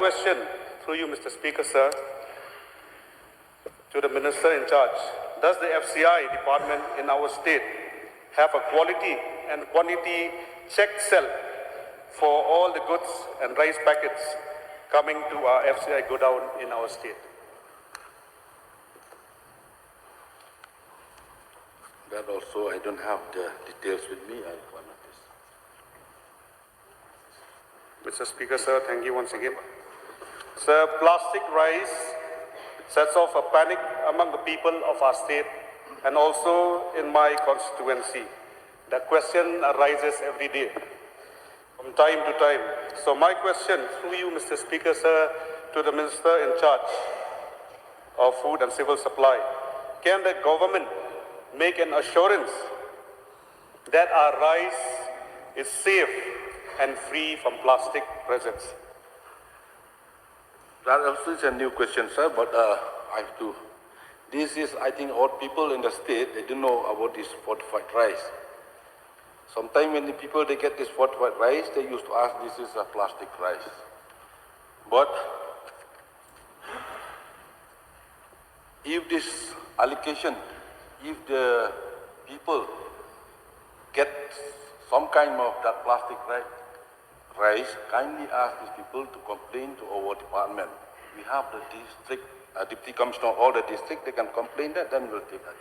Question through you, Mr. Speaker, sir, to the Minister in charge. Does the FCI department in our state have a quality and quantity check cell for all the goods and rice packets coming to our FCI godown in our state? That also, I don't have the details with me. I require this. Mr. Speaker, sir, thank you once again. Sir, plastic rice sets off a panic among the people of our state and also in my constituency. The question arises every day, from time to time. So my question through you, Mr. Speaker, sir, to the Minister in charge of Food and Civil Supply. Can the government make an assurance that our rice is safe and free from plastic presence? That also is a new question, sir, but I have to. This is, I think, all people in the state, they don't know about this fortified rice. Sometimes when the people, they get this fortified rice, they used to ask, this is a plastic rice. But if this allocation, if the people get some kind of that plastic rice, kindly ask these people to complain to our department. We have the district, deputy commissioner of all the district, they can complain that, then we'll take action.